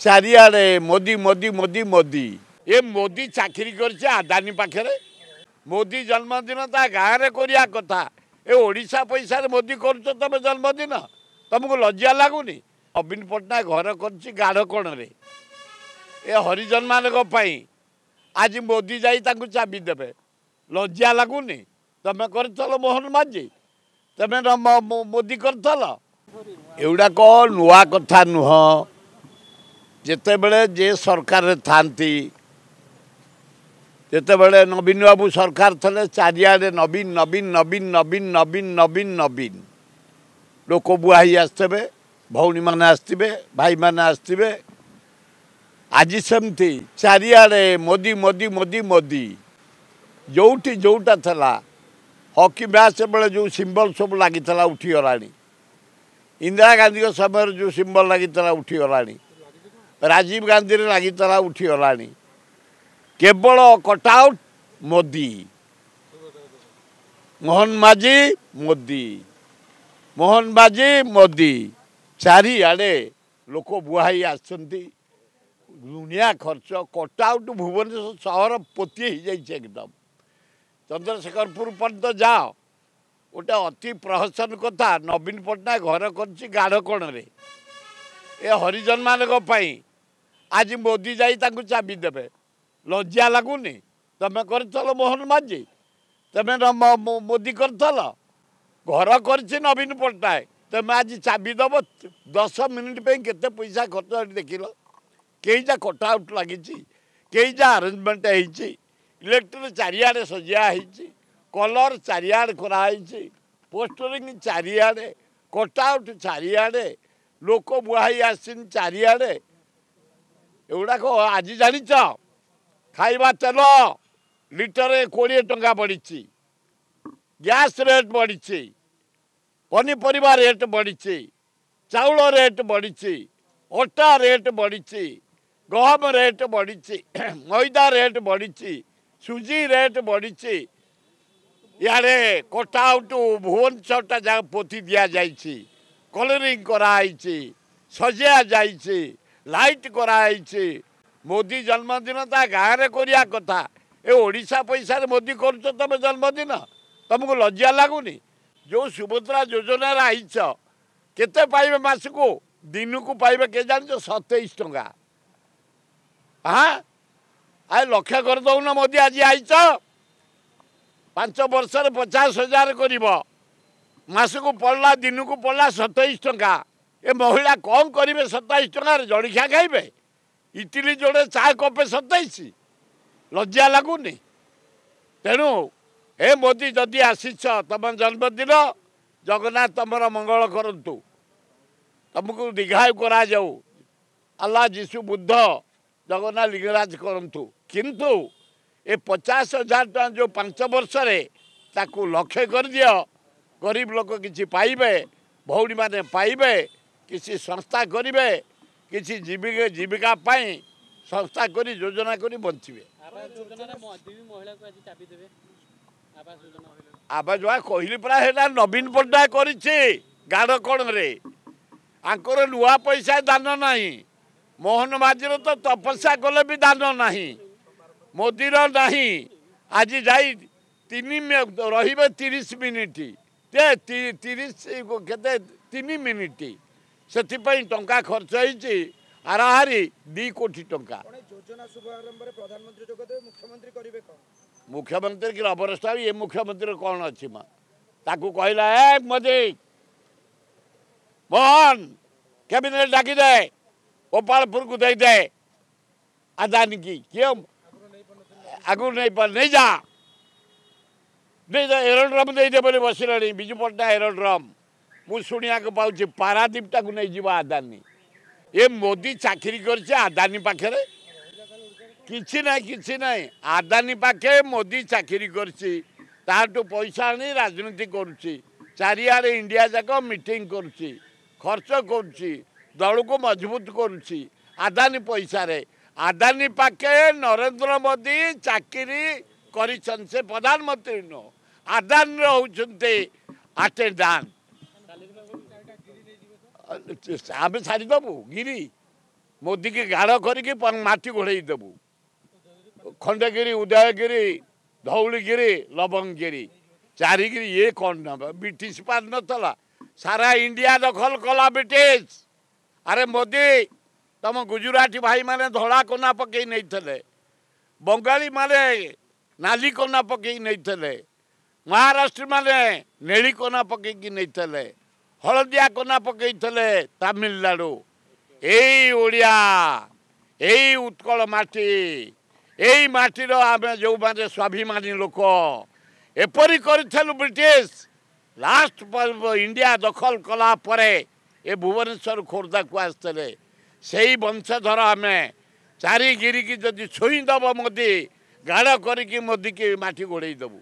चारिआडे मोदी मोदी मोदी मोदी ये मोदी चाकरी कर आदानी पाखे मोदी जन्मदिन ता गाँव में कथा ए ओडिशा पैसा मोदी कर तुम जन्मदिन तुमको लज्जा लगुनि नवीन पट्टनायक घर कर गाढ़ कण ए हरिजन मान आज मोदी जाई चाबी देवे लज्जा लगुनि तुम कर मोहन माझी तुम मोदी कर एगुड़ाक नुआ कथा नुह जिते बड़े जे सरकार थांती जिते बड़े नवीन बाबू सरकार थे चारिआडे नवीन नवीन नवीन नवीन नवीन नवीन नवीन लोक बुआई आसते भौणी मैंने आसते भाई मैंने आसते आज सेमती चारिआडे मोदी मोदी मोदी मोदी जोटी जोटा थला हॉकी मैच बेले जो सिंबल सब लगी उठीगला इंदिरा गांधी समय जो सिंबल लगी उठीगला राजीव गांधी लगी उठीगला केवल कटआउट मोदी मोहन माझी मोदी चारिआडे लोक बुहाई आसती दुनिया खर्च कटआउट भुवनेश्वर सहर पोती एकदम चंद्रशेखरपुर पर्यंत जाओ गोटे अति प्रहसन कथा नवीन पट्टनायक घर कर गाढ़ कण ए हरिजन मान आज मोदी जाई चाबी देवे लज्जा लगुनि तुम कर मोहन माझी तुम मोदी कर घर कर नवीन पट्टनायक तुम आज चाबी दब 10 मिनिट केते पैसा खर्च देख कई जा कटआउट लगी कई जा आरेंजमेंट इलेक्ट्रिक चारिआडे सजाई कलर चारिआडे कराई पोस्टरिंग चारिआडे कटआउट चारिआडे लोक बुहाई आसन चारिआडे एगुड़ाक आज जान खाइबा तेल लिटर 20 टंका बढ़ी गैस रेट बढ़ी पनीपरिया रेट बढ़ी चाउल रेट बढ़ी अटा रेट बढ़ी गहम रेट बढ़ी मैदा रेट बढ़ी सुजी रेट बढ़ी इे कटआउट भुवनेश्वर जगह पोती दि जाइए कलरिंग कराई सजा जाइए लाइट कराई मोदी जन्मदिन ता गाँव में कथा ए ओडिशा पैसा मोदी कर तुम जन्मदिन तुमको लज्जा लगुनि जो सुभद्रा योजना आईच केते पाइबे मासको दिन को पाइबे के जान 27 टंका हाँ आ लक्ष्य कर दौन मोदी आज आईच 5 वर्ष 50,000 कर मासको पड़ला दिन को पड़ला 27 टंका ए महिला कौन करेंगे 27 टंकार जड़िया खाइबे इटली जोड़े चा कपे 27 लज्जा लगुनि तेणु ए मोदी जदि आसीच तुम जन्मदिन जगन्नाथ तुमर मंगल करंतु तुमको दीघायु करा जाऊ अल्लाह जीशु बुद्ध जगन्नाथ लिंगराज करंतु किंतु ए 50,000 टका जो 5 वर्ष ताकू लक्ष्य कर दियो गरीब लोक किसी पाइबे भौणी माने पाइबे किसी संस्था करेंगे किसी जीविका पाई संस्था करी योजना करी बंचे आवाज कहली पड़ा नवीन पट्टनायक कर गाढ़ कण आंकर नुआ पैसा दान ना मोहन माझीर तो तपस्या कले भी दान ना मोदीर ना आज जाई 30 मिनिट 3 मिनिट से टंका खर्च होती हाराहारी 2 कोटी टंका मुख्यमंत्री की अवस्था ये मुख्यमंत्री कौन अच्छी माँ ताकू कहला ए मोदी मोहन कैबिनेट डाकी दे गोपालपुर को दे दे अदानी की क्यों आगु नहीं जा एरोड्रम दे दे बोले बस विजु पट्टनायक एरोड्रम मु शुणा पाँच पारादीप टाक नहीं जीवा अदानी ये मोदी चाकरी कर अदानी पाखे किसी ना अदानी पाखे मोदी चाकरी कर पैसा आनी राजनीति करुच्ची चारिआडे इंडिया जाक मीटिंग करुच्ची खर्च करुच्ची दल को मजबूत करुच्ची अदानी पैसा रे अदानी पाखे नरेंद्र मोदी चाकरी कर प्रधानमंत्री नो अदानी होते अटेंडांट आम छाड़देबू गिरी मोदी की गाढ़ करके माटी घोड़े देबू खंडगिरी उदयगिरी धौलीगिरी लवंगगिरी चारिगिरी ये कौन ना ब्रिटिश पार नला सारा इंडिया दखल कला ब्रिटिश अरे मोदी तुम गुजराती भाई माने धड़ा कोना पकई नहीं बंगाली माने नाली कोना पकई नहीं महाराष्ट्र माने नेली कोना पकई नहीं हलदिया कोना पकई तमिलनाडु एई ओडिया एई उत्कल माटी एई माटीर आम जो माने स्वाभिमानी लोक एपरी करूँ ब्रिटिश लास्ट इंडिया दखल कला परे ए भुवनेश्वर खोर्धा को आसते से ही वंशधर आम चारिगिरी की जदि छुईदब मोदी गाढ़ करी मोदी की माटी घोड़े देबू